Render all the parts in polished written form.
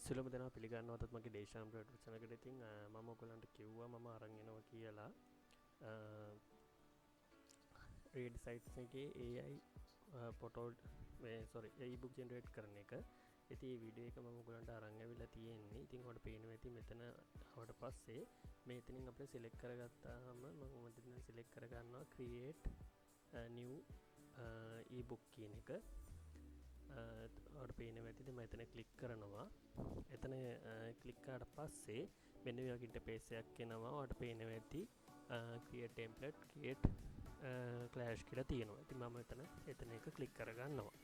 සියලුම දෙනා පිළිගන්නවා අදත් මගේ දේශාම්බ YouTube channel එකට. ඉතින් මම ඔයගලන්ට කිව්වා මම අරන් එනවා කියලා read sites එකේ AI photo ebook generate කරන එක. ඉතින් මේ වීඩියෝ එක මම ඔයගලන්ට අරන් ඇවිල්ලා තියෙන්නේ. ඉතින් ඔයාලට පේනවා ඇති මෙතන ආවට පස්සේ මෙතනින් අපිට select කරගත්තාම මම මෙතන select කරගන්නවා create new ebook කියන එක. ඔයාලට පේනවා ඇතිද මම එතන ක්ලික් කරනවා. එතන ක්ලික් කරාට පස්සේ මෙන්න මේ වගේ ඉන්ටර්ෆේස් එකක් එනවා. ඔයාලට පේනවා ඇති create template create clash කියලා තියෙනවා. ඉතින් මම එතන එක ක්ලික් කරගන්නවා.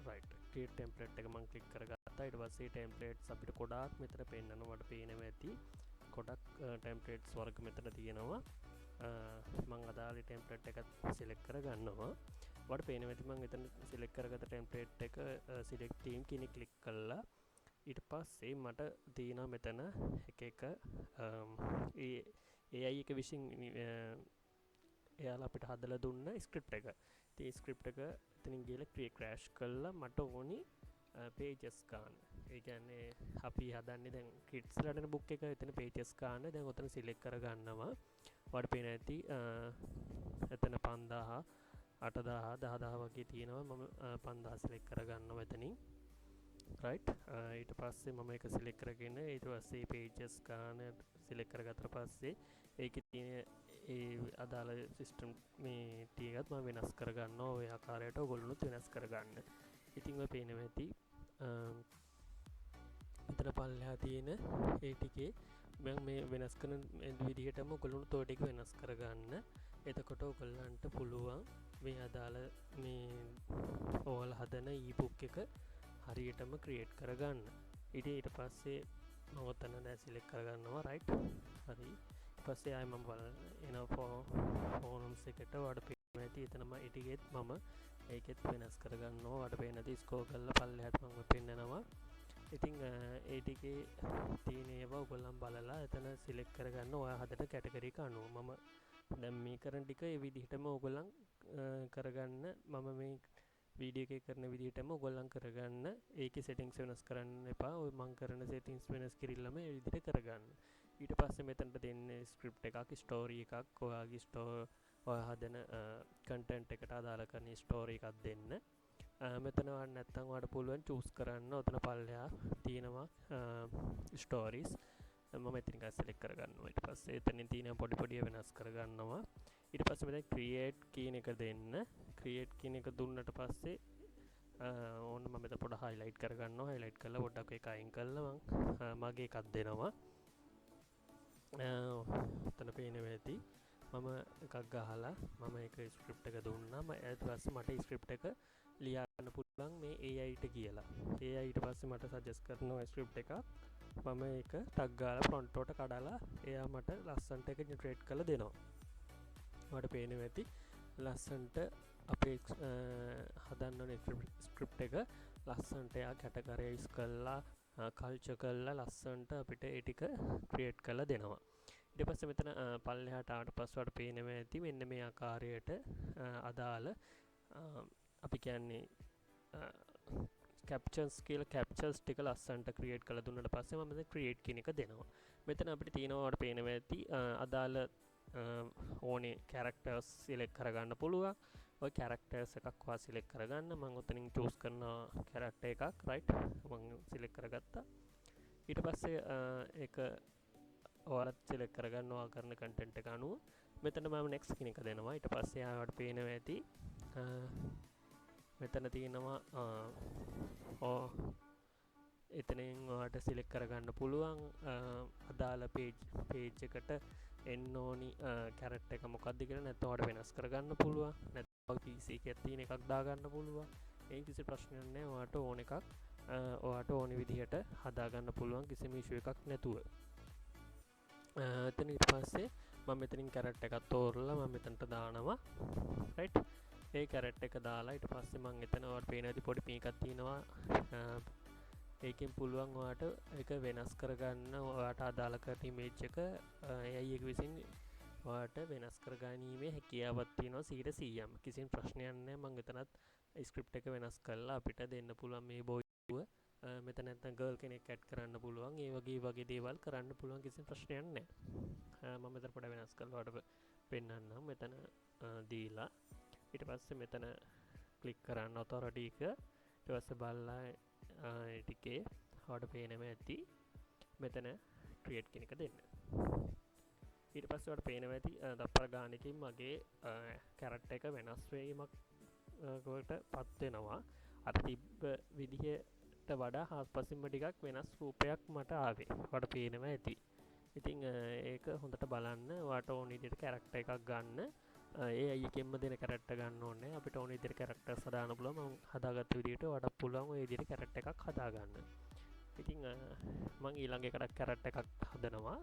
right create template එක මම ක්ලික් කරගත්තා. ඊට පස්සේ templates අපිට ගොඩාක් මෙතන පෙන්නනවා. ඔයාලට පේනවා ඇති ගොඩක් templates වර්ග මෙතන තියෙනවා. මම අදාළ template එකත් select කරගන්නවා. ඔයාලට පේනවා ඇති මම එතන select කරගත්ත template එක select theme කියන එක ක්ලික් කළා. ඊට පස්සේ මට තියෙනවා මෙතන එක AI එක විසින් එයාලා අපිට හදලා දුන්න ස්ක්‍රිප්ට් එක. ඉතින් ස්ක්‍රිප්ට් එක එතනින් ගිහලා create crash කළා. මට ඕනි pages ගන්න. ඒ කියන්නේ අපි හදන්නේ දැන් kids ලටන book එක එතන pages ගන්න. දැන් ඔතන select කරගන්නවා. ඔයාලට පේනවා ඇති එතන 5000 8000 10000 වගේ තියෙනවා. මම 5000 select කරගන්නවා එතනින්. right ඊට පස්සේ මම ඒක select කරගෙන ඊට පස්සේ pages ගන්න select කරගත්තට පස්සේ ඒකේ තියෙන ඒ අදාළ system මේ ටිකත් මම වෙනස් කරගන්නවා. ඔය ආකාරයට ඔයගොල්ලොනුත් වෙනස් කරගන්න. ඉතින් ඔය පේනවා ඇති මෙතන පල්ලෙහා තියෙන ඒ ටිකේ මම මේ වෙනස් කරන විදිහටම ඔයගොල්ලොනුත් ඔය ටික වෙනස් කරගන්න. එතකොට ඔයගොල්ලන්ට පුළුවන් මේ අදාළ මේ ඔයාලා හදන ebook එක හරියටම ක්‍රියේට් කරගන්න. ඊට පස්සේ මම ඔතන දැන් සිලෙක්ට් කරගන්නවා. right හරි. ඊට පස්සේ ආයෙ මම එනවා ෆෝනම්ස් එකට. ඔයාලට පේනවා ඇති එතනම ඒ ටිකෙත් මම ඒකෙත් වෙනස් කරගන්නවා. ඔයාලට පේන ඇති ස්ක්‍රෝල් කරලා පල්ලෙහාට මම පෙන්නනවා. ඉතින් ඒ ටිකේ තියෙන ඒවා ඔයගොල්ලන් බලලා එතන සිලෙක්ට් කරගන්න ඔයා හදන කැටගරි එක අනුව. මම දැන් මේ කරන ටික ඒ විදිහටම ඔයගොල්ලන් කරගන්න. මම මේ වීඩියෝ එකේ කරන විදිහටම ඔයගොල්ලන් කරගන්න. ඒකේ settings වෙනස් කරන්න එපා. ඔය මම කරන settings වෙනස් කිරිල්ලම ඒ විදිහට කරගන්න. ඊට පස්සේ මෙතනට දෙන්නේ script එකක්, story එකක්, ඔයාගේ ඔයා හදන content එකට අදාළ කරන story එකක් දෙන්න. මෙතන වань නැත්තම් ඔයාලට පුළුවන් choose කරන්න. ඔතන පල්ලෙහා තියෙනවා stories. මම එතනින් select කරගන්නවා. ඊට පස්සේ එතනින් තියෙන පොඩි වෙනස් කරගන්නවා. ඊට පස්සේ මෙතන create කියන එක දෙන්න. create කියන එක දුන්නට පස්සේ ඕන්න මම මෙතන පොඩ highlight කරගන්නවා. highlight කරලා පොඩ්ඩක් ඒක අයින් කරලා මගේ එකක් දෙනවා. එතන පේනවා ඇති මම එකක් ගහලා මම ඒක ස්ක්‍රිප්ට් එක දුන්නා. ඊට පස්සේ මට ස්ක්‍රිප්ට් එක ලියන්න පුළුවන් මේ AI ට කියලා. AI ඊට පස්සේ මට සජෙස්ට් කරනවා ස්ක්‍රිප්ට් එකක්. මම ඒක ටග් ගාලා ෆ්‍රොන්ට් එකට කඩලා එයා මට ලස්සන්ට එක ජෙනරේට් කරලා දෙනවා. ඔයාලට පේනවා ඇති ලස්සන්ට අපේ හදන්න ඕනේ ස්ක්‍රිප්ට් එක ලස්සන්ට එයා කැටගරයිස් කරලා කල්චර් කරලා ලස්සන්ට අපිට ඒ ටික ක්‍රියේට් කරලා දෙනවා. ඊට පස්සේ මෙතන පල්ලෙහාට ආවට පස්සේ ඔයාලට පේනවා ඇති මෙන්න මේ ආකාරයට අදාළ අපි කියන්නේ captions කියලා captures ටික ලස්සන්ට ක්‍රියේට් කරලා දුන්නාට පස්සේ මම දැන් create කියන එක දෙනවා. මෙතන අපිට තියෙනවා ඔයාලට පේනවා ඇති අදාළ ඕනේ characters select කරගන්න පුළුවන්. ඔය characters එකක් ඔයා select කරගන්න. මම ඔතනින් choose කරනවා character එකක්. right මම select කරගත්තා. ඊට පස්සේ ඒක ඔයාලත් select කරගන්නවා කරන content එක අනුව. මෙතන මම next කියන එක දෙනවා. ඊට පස්සේ ආවට පේනවා ඇති මෙතන තියෙනවා එතනින් ඔයාලට select කරගන්න පුළුවන් අදාළ page එකට එන්න ඕනි character එක මොකක්ද කියලා. නැත්නම් ඔයාලට වෙනස් කරගන්න පුළුවන්. නැත්නම් PC එකේ තියෙන එකක් දාගන්න පුළුවන්. ඒ කිසි ප්‍රශ්නයක් නැහැ. ඔයාලට ඕන එකක් ඔයාලට ඕන විදිහට හදාගන්න පුළුවන් කිසිම issue එකක් නැතුව. එතන ඊට පස්සේ මම මෙතනින් character එකක් තෝරලා මම මෙතනට දානවා. right ඒ character එක දාලා ඊට පස්සේ මම එතන ඔයාලට පේන විදිහ පොඩි පීකක් තියෙනවා. ඒකෙන් පුළුවන් ඔයාලට ඒක වෙනස් කරගන්න. ඔයාලට අදාළ කරන image එක AI එක විසින් ඔයාලට වෙනස් කරගැනීමේ හැකියාවක් තියෙනවා 100%ක්ම. කිසිම ප්‍රශ්නයක් නැහැ. මම එතනත් ස්ක්‍රිප්ට් එක වෙනස් කරලා අපිට දෙන්න පුළුවන් මේ බොයිව මෙතන නැත්නම් ගර්ල් කෙනෙක් ඇඩ් කරන්න පුළුවන්. ඒ වගේ දේවල් කරන්න පුළුවන්, කිසිම ප්‍රශ්නයක් නැහැ. මම මෙතන පොඩ වෙනස් කරලා ඔයාලට පෙන්නන්නම්. මෙතන දීලා ඊට පස්සේ මෙතන ක්ලික් කරන්න ඔතොරිටි එක. ඊට පස්සේ බලලා ඒ ටිකේ ඔයාලට පේනවා ඇති මෙතන ක්‍රියේට් කියන එක දෙන්න. ඊට පස්සේ ඔයාලට පේනවා ඇති තත්පර ගානකින් මගේ කැරක්ටර් එක වෙනස් වීමක් කොට පත් වෙනවා. අර තිබ්බ විදිහට වඩා හාස්පසින්ම ටිකක් වෙනස් රූපයක් මට ආවේ. ඔයාලට පේනවා ඇති. ඉතින් ඒක හොඳට බලන්න. ඔයාලට ඕන විදිහට කැරක්ටර් එකක් ගන්න. ඒ අයියෙන්ම දෙන කැරක්ටර් ගන්න ඕනේ. අපිට ඕන විදිහට කැරක්ටර්ස් හදාන්න පුළුවන්. මම හදාගත්ත විදිහට ඔයාලට පුළුවන් ওই විදිහට කැරක්ටර් එකක් හදාගන්න. ඉතින් මම ඊළඟ එකට කැරක්ටර් එකක් හදනවා.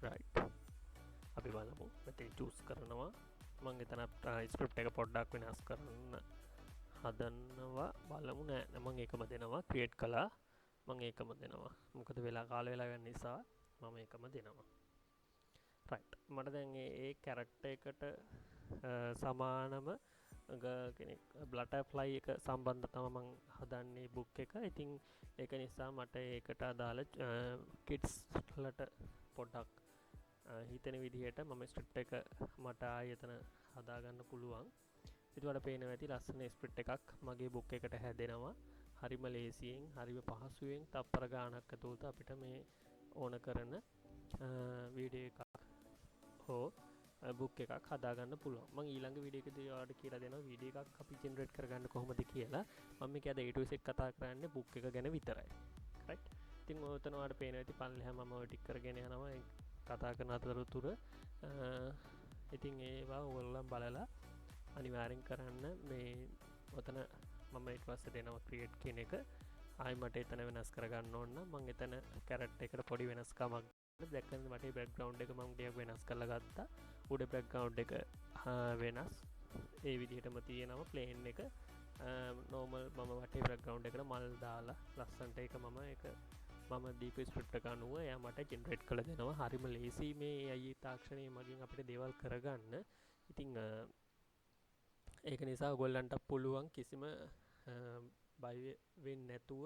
right අපි බලමු. මෙතන choose කරනවා. මම එතන ස්ක්‍රිප්ට් එක පොඩ්ඩක් වෙනස් කරන්න හදනවා. බලමු නෑ මම ඒකම දෙනවා. ක්‍රියේට් කළා. මම ඒකම දෙනවා. මොකද කාල වෙලා ගන්න නිසා මම ඒකම දෙනවා. right මට දැන් ඒ කැරක්ටර් එකට සමානම කෙනෙක් බටර්ෆ්ලයි එක සම්බන්ධ තමයි මම හදන්නේ බුක් එක. ඉතින් ඒක නිසා මට ඒකට අදාළ කිඩ්ස් වලට පොඩ්ඩක් හිතෙන විදිහට මම ස්ක්‍රිප්ට් එක මට ආයෙතන හදාගන්න පුළුවන්. ඒකට පේනවා ඇති ලස්සන ස්ක්‍රිප්ට් එකක් මගේ බුක් එකට හැදෙනවා. හරිම ලේසියෙන්, හරිම පහසුවෙන් තප්පර ගානක් ඇතුළත අපිට මේ ඕන කරන වීඩියෝ එකක් හෝ බුක් එකක් හදාගන්න පුළුවන්. මම ඊළඟ වීඩියෝ එකේදී ඔයාලට කියලා දෙනවා වීඩියෝ එකක් අපි ජෙනරේට් කරගන්න කොහොමද කියලා. මම මේක අද A to Z කතා කරන්නේ බුක් එක ගැන විතරයි. right ඉතින් ඔතන ඔයාලට පේනවා ඇති පල්ලෙහා මම ඔය ටික කරගෙන යනවා කතා කරන අතරතුර. ඉතින් ඒවා ඔයගොල්ලන් බලලා අනිවාර්යෙන් කරන්න. මේ ඔතන මම ඊට පස්සේ දෙනවා ක්‍රියේට් කියන එක. ආයි මට එතන වෙනස් කරගන්න ඕන නම් මම එතන කැරක්ටර් එකට පොඩි වෙනස්කමක් දැක්කම මට බෑග්ග්‍රවුන්ඩ් එක මම ටිකක් වෙනස් කරලා ගත්තා. උඩ බෑග්ග්‍රවුන්ඩ් එක වෙනස් ඒ විදිහටම තියෙනවා. ප්ලේන් එක නෝමල් මම වටේ බෑග්ග්‍රවුන්ඩ් එකට මල් දාලා ලස්සන්ට ඒක මම දීපු ස්ක්‍රිප්ට් එක අනුව එයා මට ජෙනරේට් කරලා දෙනවා. හරිම ලේසි මේ AI තාක්ෂණය මගින් අපිට දේවල් කරගන්න. ඉතින් ඒක නිසා ඔයගොල්ලන්ට පුළුවන් කිසිම බය වෙන්නේ නැතුව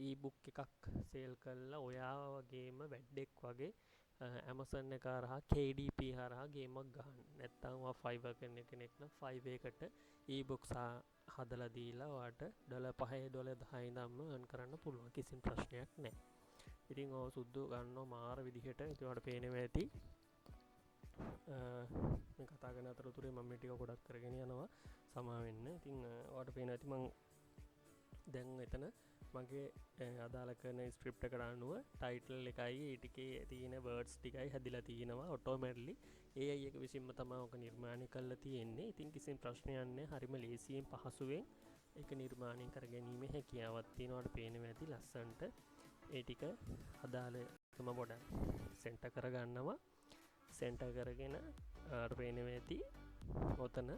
ඊබුක් එකක් සේල් කරලා ඔයා වගේම වැඩෙක් වගේ Amazon එක හරහා KDP හරහා ගේමක් ගන්න. නැත්නම් ඔයා Fiverr කෙනෙක් නම් Fiverr එකට ඊබුක්ස් හදලා දීලා ඔයාට $5 $10 ඉඳන්ම earn කරන්න පුළුවන්. කිසිම ප්‍රශ්නයක් නැහැ. ඉතින් ඔය සුද්දු ගන්නවා මාර විදිහට. ඉතින් ඔයාලට පේනවා ඇති මේ කතා කරන අතරතුරේ මම මේ ටික ගොඩක් කරගෙන යනවා. සමා වෙන්න. ඉතින් ඔයාලට පේනවා ඇති මම දැන් එතන මගේ අදාළ කරන ස්ක්‍රිප්ට් එකට අනුව ටයිටල් එකයි ඒ ටිකේ තියෙන වර්ඩ්ස් ටිකයි හැදිලා තියෙනවා ඔටෝමැටිකලි. AI එක විසින්ම තමයි ඔක නිර්මාණය කරලා තියෙන්නේ. ඉතින් කිසිම ප්‍රශ්නයක් නැහැ. හරිම ලේසියෙන් පහසුවෙන් ඒක නිර්මාණය කරගැනීමේ හැකියාවක් තියෙනවාට පේනවා ඇති ලස්සන්ට. ඒ ටික අදාළ තම පොඩක් සෙන්ටර් කරගන්නවා. සෙන්ටර් කරගෙන අර පේනවා ඇති ඔතන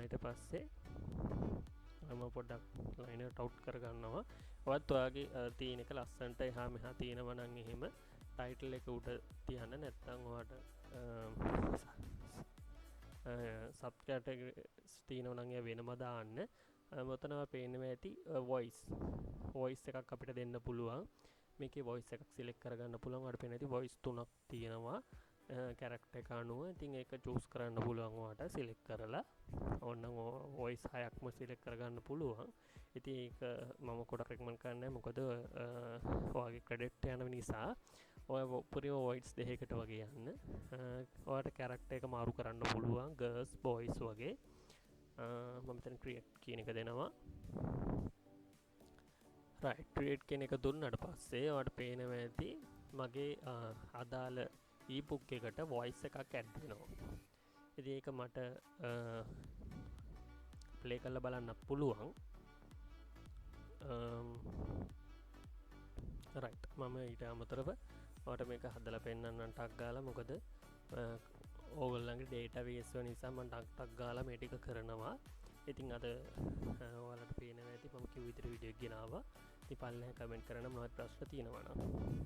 ඊට පස්සේ මම පොඩ්ඩක් ලයින් එකට අවුට් කරගන්නවා. ඔයත් ඔයාගේ තියෙන එක ලස්සන්ට එහා මෙහා තියෙනවා නම් එහෙම ටයිටල් එක උඩ තියන්න. නැත්නම් ඔයාට සබ් කැටගරිස් තියෙනවා නම් ඒ වෙනම දාන්න. මෙතන පේනවා ඇති වොයිස් එකක් අපිට දෙන්න පුළුවන්. මේකේ වොයිස් එකක් සිලෙක්ට් කරගන්න පුළුවන්. ඔයාලට පේනවා ඇති වොයිස් 3ක් තියෙනවා කැරක්ටර් එක අනුව. ඉතින් ඒක චූස් කරන්න පුළුවන් ඔයාට සිලෙක්ට් කරලා. ඕනනම් වොයිස් 6ක්ම සිලෙක්ට් කරගන්න පුළුවන්. ඉතින් ඒක මම ගොඩක් රෙකමන්ඩ් කරන්නේ මොකද ඔයාගේ ක්‍රෙඩිට් යන නිසා ඔය උපරිම වොයිස් දෙකකට වගේ යන්න. ඔයාට කැරක්ටර් එක මාරු කරන්න පුළුවන් ගර්ල්ස් බොයිස් වගේ. මම මෙතන ක්‍රියේට් කියන එක දෙනවා. රයිට් ක්‍රියේට් කියන එක දුන්නාට පස්සේ ඔයාට පේනවා ඇති මගේ අදාළ ඊබුක් එකට වොයිස් එකක් ඇඩ් වෙනවා. ඉතින් ඒක මට ප්ලේ කරලා බලන්න පුළුවන්. රයිට් මම ඊට අමතරව ඔයාලට මේක හදලා පෙන්නන්න ටක් ගාලා මොකද ඕගොල්ලන්ගේ ඩේටාබේස් වල නිසා මම ටක් ගාලා මේ ටික කරනවා. ඉතින් අද ඔයාලට පේනවා ඇති මම කිව් විතර වීඩියෝ එක ගෙනාවා. ඉතින් පල්ලෙහා කමෙන්ට් කරන්න මොනවද ප්‍රශ්න තියෙනවා නම්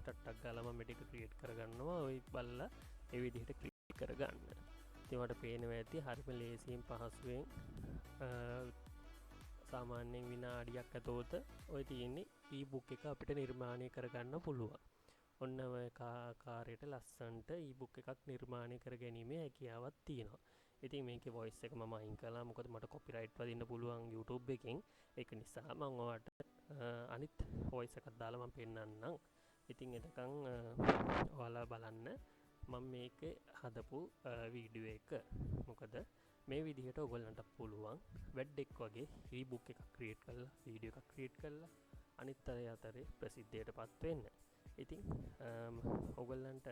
ටක් ගාලා මම මේ ටික ක්‍රියේට් කරගන්නවා. ඔය බලලා ඒ විදිහට ක්‍රියේට් කරගන්න. ඉතින් ඔයාලට පේනවා ඇති හරිම ලේසියෙන් පහසුවෙන් සාමාන්‍යයෙන් විනාඩියක් ඇතුළත ඔය තියෙන්නේ ඊබුක් එක අපිට නිර්මාණය කරගන්න පුළුවන්. ඔන්න ඔය ආකාරයට ලස්සන්ට ඊබුක් එකක් නිර්මාණය කර ගැනීමේ හැකියාවක් තියෙනවා. ඉතින් මේකේ වොයිස් එක මම අයින් කළා මොකද මට කොපිරයිට් වදින්න පුළුවන් YouTube එකෙන්. ඒක නිසා මම ඔයාලට අනිත් වොයිස් එකක් දාලා මම පෙන්නන්නම්. ඉතින් එතකන් ඔයාලා බලන්න මම මේකේ හදපු වීඩියෝ එක. මොකද මේ විදිහට ඔයගොල්ලන්ට පුළුවන් වැඩක් වගේ ඊබුක් එකක් ක්‍රියේට් කරලා වීඩියෝ එකක් ක්‍රියේට් කරලා අනිත් අය අතරේ ප්‍රසිද්ධියටපත් වෙන්න. ඉතින් ඔයගොල්ලන්ට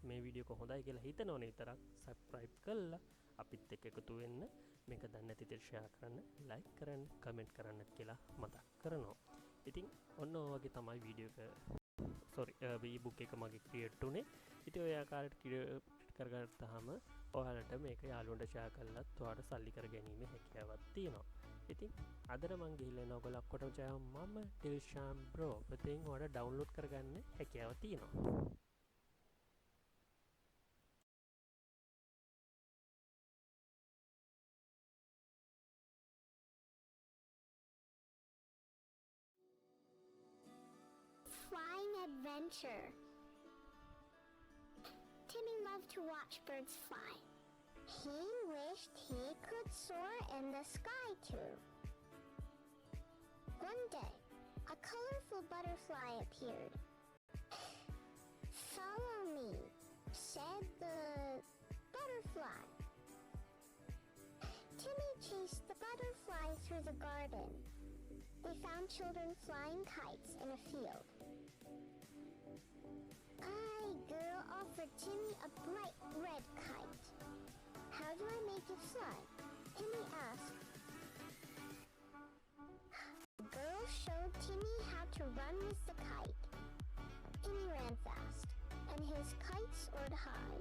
මේ වීඩියෝ එක හොඳයි කියලා හිතනවනේ විතරක් සබ්ස්ක්‍රයිබ් කරලා අපිත් එක්ක එකතු වෙන්න. මේක දන්නේ නැති ඉතින් ෂෙයා කරන්න, ලයික් කරන්න, කමෙන්ට් කරන්න කියලා මතක් කරනවා. ඉතින් ඔන්න ඔය වගේ තමයි වීඩියෝ එක ඊබුක් එක මගේ ක්‍රියේට් උනේ. ඉතින් ඔය ආකාරයට ක්‍රියේට් කරගත්තාම ඔයාලට මේක යාළුවන්ට ෂෙයා කළත් ඔයාලට සල්ලි කර ගැනීමේ හැකියාවක් තියෙනවා. ඉතින් අදට මං ගිහිල්ලා එනවා ඔයගොල්ලෝ ඔක්කොටම ජය මම ටිල්ෂාම් බ්‍රෝ. ඉතින් ඔයාලට ඩවුන්ලෝඩ් කරගන්න හැකියාව තියෙනවා. Flying adventure. Timmy loved to watch birds fly. He wished he could soar in the sky too. One day, a colorful butterfly appeared. "Follow me," said the butterfly. Timmy chased the butterfly through the garden. They found children flying kites in a field. A girl offered Timmy a bright red kite. "How do I make it fly?" Timmy asked. The girl showed Timmy how to run with the kite. Timmy ran fast, and his kite soared high.